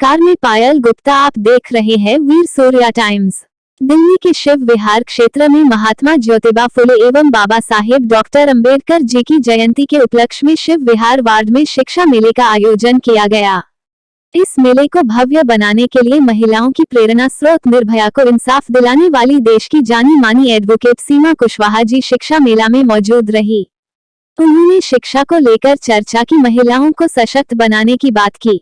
नमस्कार, मैं पायल गुप्ता। आप देख रहे हैं वीर सूर्या टाइम्स। दिल्ली के शिव विहार क्षेत्र में महात्मा ज्योतिबा फुले एवं बाबा साहेब डॉक्टर अंबेडकर जी की जयंती के उपलक्ष्य में शिव विहार वार्ड में शिक्षा मेले का आयोजन किया गया। इस मेले को भव्य बनाने के लिए महिलाओं की प्रेरणा स्रोत निर्भया को इंसाफ दिलाने वाली देश की जानी मानी एडवोकेट सीमा कुशवाहा जी शिक्षा मेला में मौजूद रही। उन्होंने शिक्षा को लेकर चर्चा की, महिलाओं को सशक्त बनाने की बात की।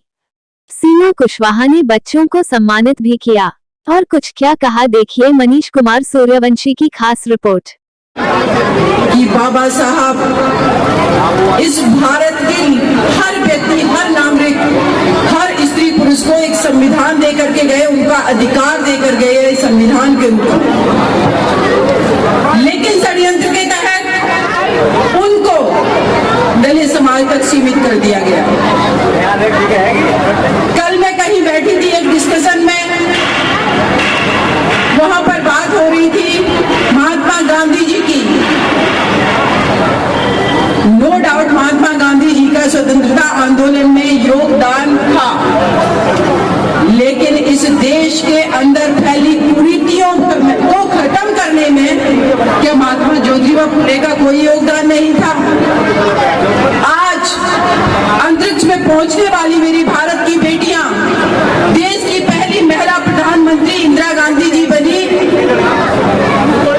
सीमा कुशवाहा ने बच्चों को सम्मानित भी किया और कुछ क्या कहा, देखिए मनीष कुमार सूर्यवंशी की खास रिपोर्ट। कि बाबा साहब इस भारत के हर व्यक्ति, हर नागरिक, हर स्त्री पुरुष को एक संविधान देकर के गए, उनका अधिकार देकर गए संविधान के रूप में। लेकिन षड्यंत्र के तहत उनको दलित समाज तक सीमित कर दिया गया। कल मैं कहीं बैठी थी एक डिस्कशन में, वहां पर बात हो रही थी महात्मा गांधी जी की। नो डाउट महात्मा गांधी जी का स्वतंत्रता आंदोलन में योगदान था, लेकिन इस देश के अंदर फैली कुरीतियों को खत्म करने में क्या महात्मा ज्योतिबा फुले का कोई योगदान नहीं था? आज अंतरिक्ष में पहुंचने वाली मेरी भारत की बेटियां, देश की पहली महिला प्रधानमंत्री इंदिरा गांधी जी बनी,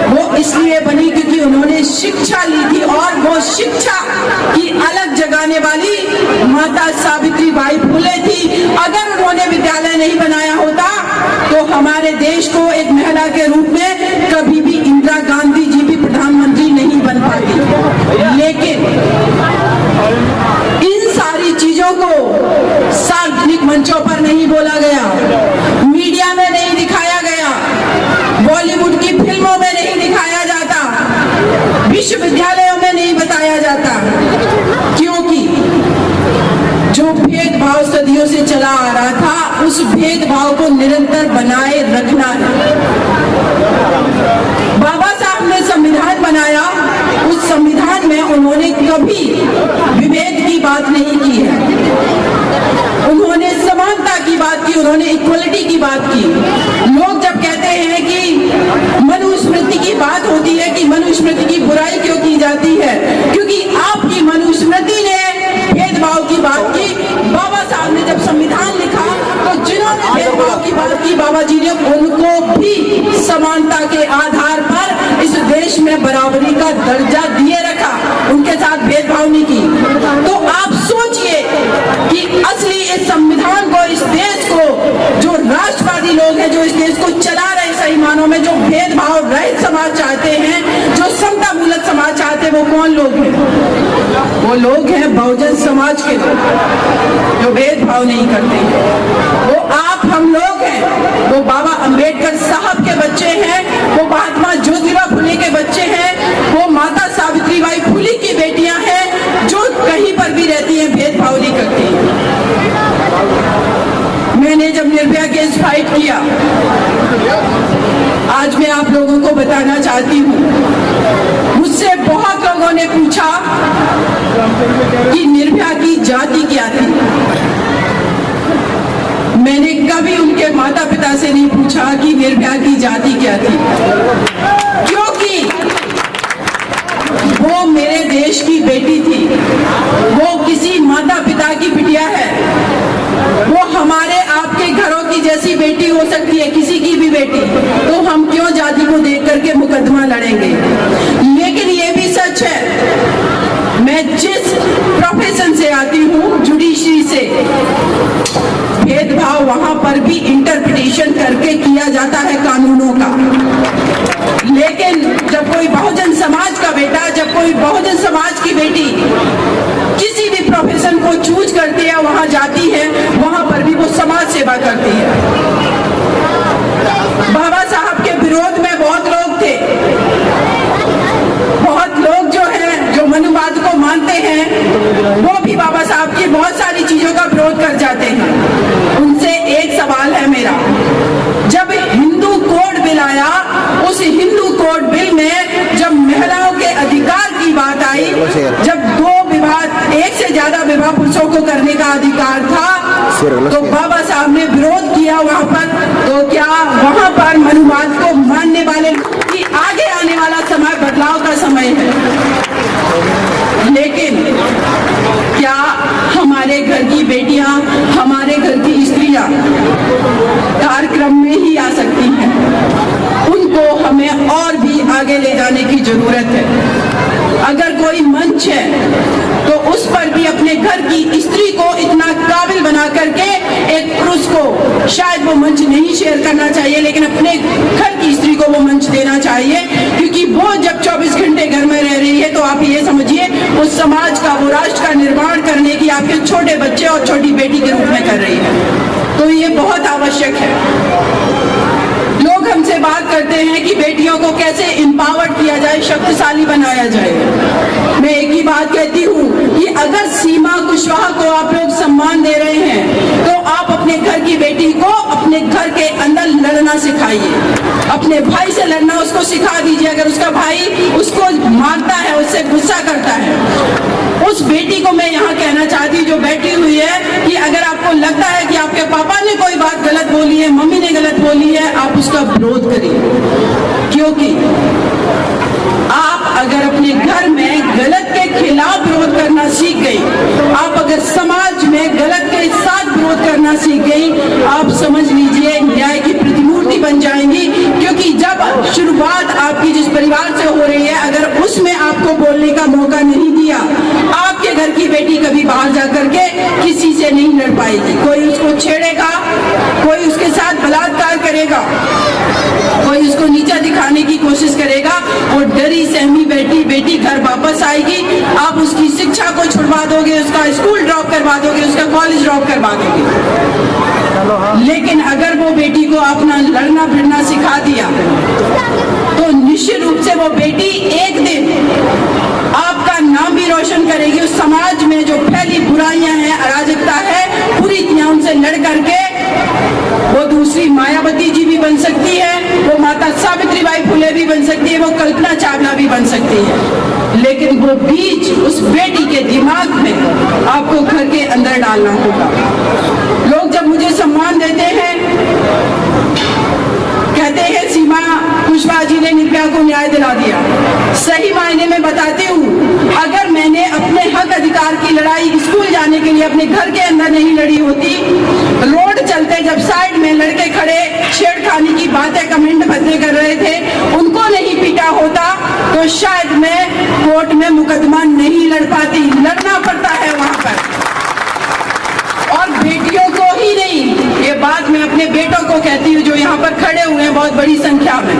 वो इसलिए बनी क्योंकि उन्होंने शिक्षा ली थी। और वो शिक्षा की अलग जगाने वाली माता सावित्री बाई फुले थी। अगर उन्होंने विद्यालय नहीं बनाया होता तो हमारे देश को एक महिला के रूप में कभी भी इंदिरा गांधी जी भी प्रधानमंत्री नहीं बन पाती। लेकिन इन सारी चीजों को सार्वजनिक मंचों पर नहीं बोला गया, मीडिया में नहीं दिखाया गया, बॉलीवुड की फिल्मों में नहीं दिखाया जाता, विश्वविद्यालयों में नहीं बताया जाता, क्योंकि जो भेदभाव सदियों से चला आ रहा था उस भेदभाव को निरंतर बनाए रखना है। बाबा साहब ने संविधान बनाया, उस संविधान में उन्होंने कभी विभेद की बात नहीं की है, उन्होंने समानता की बात की, उन्होंने इक्वलिटी की बात की। लोग जब कहते हैं कि मनुस्मृति की बात होती है कि मनुस्मृति की बुराई क्यों की जाती है, क्योंकि आपकी मनुस्मृति ने भेदभाव की बात की। बाबा साहब ने जब संविधान लिखा तो जिन्होंने भेदभाव की बात की बाबा जी ने उनको भी समानता के आधार पर इस देश में बराबरी का दर्जा दिए रखा, उनके साथ भेदभाव नहीं की। तो आप सोचिए कि असली इस संविधान को, इस देश को, जो राष्ट्रवादी लोग हैं, जो इस देश को चला रहे सही मानों में, जो भेदभाव रहित समाज चाहते हैं, जो समता मूलक समाज चाहते हैं, वो कौन लोग हैं? वो लोग हैं बहुजन समाज के लोग, जो भेदभाव नहीं करते। वो आप हम लोग हैं, वो बाबा अंबेडकर साहब के बच्चे हैं, वो महात्मा ज्योतिबा फुले के बच्चे हैं, वो माता सावित्री बाई फुले की बेटियां हैं, जो कहीं पर भी रहती हैं भेदभाव नहीं करती। मैंने जब निर्भया केस फाइट किया, आज मैं आप लोगों को बताना चाहती हूँ, मुझसे बहुत लोगों ने पूछा कि निर्भया की जाति क्या थी। मैंने कभी उनके माता पिता से नहीं पूछा कि निर्भया की जाति क्या थी, क्योंकि वो मेरे देश की बेटी थी, वो किसी माता पिता की बिटिया है, वो हमारे आपके घरों की जैसी बेटी हो सकती है, किसी की भी बेटी। तो हम क्यों जाति को देख करके मुकदमा लड़ेंगे? लेकिन ये भी सच है, मैं जिस प्रोफेशन से आती हूँ, जुडिशरी से, भेदभाव वहां पर भी इंटरप्रिटेशन करके किया जाता है कानूनों का। लेकिन जब कोई बहुजन समाज का बेटा, जब कोई बहुजन समाज की बेटी किसी भी प्रोफेशन को चूज करती है, वहां जाती है, वहां पर भी वो समाज सेवा करती है। बाबा साहब के विरोध में बहुत लोग थे, बहुत लोग जो हैं, जो मनुवाद को मानते हैं, वो भी बाबा साहब की बहुत सारी चीजों का विरोध कर जाते हैं। उनसे एक सवाल है मेरा, जब हिंदू कोड बिल आया, उस हिंदू कोड बिल में जब महिलाओं के अधिकार की बात आई, जब 2 विवाह, 1 से ज्यादा विवाह पुरुषों को करने का अधिकार था, तो बाबा साहब ने विरोध किया वहां पर, तो क्या वहां पर मनुवाद को मानने वाले कि आगे आने वाला समय बदलाव का समय है, लेकिन क्या हमारे घर की बेटियां, हमारे घर की स्त्रियां कार्यक्रम में ही आ सकती हैं? उनको हमें और भी आगे ले जाने की जरूरत है। अगर कोई मंच है तो उस पर भी अपने घर की स्त्री को इतना काबिल बना करके एक पुरुष को शायद वो मंच नहीं शेयर करना चाहिए, लेकिन अपने घर की स्त्री को वो मंच देना चाहिए, क्योंकि वो जब 24 घंटे घर में रह रही है तो आप ये समझिए उस समाज का, वो राष्ट्र का निर्माण करने की आपके छोटे बच्चे और छोटी बेटी के रूप में कर रही है। तो ये बहुत आवश्यक है। लोग हमसे बात करते हैं कि बेटियों को कैसे एम्पावर्ड किया जाए, शक्तिशाली बनाया जाए। मैं एक ही बात कहती हूँ कि अगर सीमा कुशवाहा को आप लोग सम्मान दे रहे हैं तो आप अपने घर की बेटी को अपने घर के अंदर लड़ना सिखाइए, अपने भाई से लड़ना उसको सिखा दीजिए। अगर उसका भाई उसको मारता है, उससे गुस्सा करता है, उस बेटी को मैं यहाँ कहना चाहती हूँ जो बैठी हुई है कि अगर आपको लगता है कि आपके पापा ने कोई बात गलत बोली है, मम्मी ने गलत बोली है, आप उसका विरोध करिए, क्योंकि आप अगर अपने घर में गलत के खिलाफ विरोध करना सीख गई, आप अगर समाज में गलत के साथ विरोध करना सीख गई, आप समझ लीजिए न्याय की प्रतिमूर्ति बन जाएंगी। क्योंकि जब शुरुआत आपकी जिस परिवार से हो रही है, अगर उसमें आपको बोलने का मौका नहीं दिया, आपके घर की बेटी कभी बाहर जाकर के किसी से नहीं लड़ पाएगी। कोई उसको छेड़ेगा, कोई उसके साथ बलात्कार करेगा, कोई उसको नीचा दिखाने की कोशिश करेगा, और डरी सहमी बेटी घर वापस आएगी। आप उसकी शिक्षा को छुड़वा दोगे, उसका स्कूल ड्रॉप करवा दोगे, उसका कॉलेज ड्रॉप करवा दोगे। लेकिन अगर वो बेटी को अपना लड़ना भिड़ना सिखा दिया तो निश्चित रूप से वो बेटी एक दिन आपका नाम भी रोशन करेगी। उस समाज में जो फैली बुराइयां हैं, अराजकता है, पूरी तरह उनसे लड़ करके वो दूसरी मायावती जी भी बन सकती है, वो माता सावित्रीबाई फुले भी बन सकती है, वो कल्पना चावला भी बन सकती है। लेकिन वो बीज उस बेटी के दिमाग में आपको घर के अंदर डालना होगा। लोग जब मुझे सम्मान देते हैं, कहते हैं सीमा कुशवाहा जी ने निर्भया को न्याय दिला दिया। सही मायने में बताती हूँ, अगर मैंने अपने हक अधिकार की लड़ाई स्कूल जाने के लिए अपने घर के अंदर नहीं लड़ी होती, रोड चलते जब साइड में लड़के खड़े छेड़खानी की बातें कमेंट बदले कर रहे थे, उनको नहीं पीटा होता, तो शायद मैं कोर्ट में मुकदमा नहीं लड़ पाती। लड़ना पड़ता है वहां पर, और बेटियों को ही नहीं, ये बात मैं अपने बेटों को कहती हूँ जो यहाँ पर खड़े हुए हैं बहुत बड़ी संख्या में।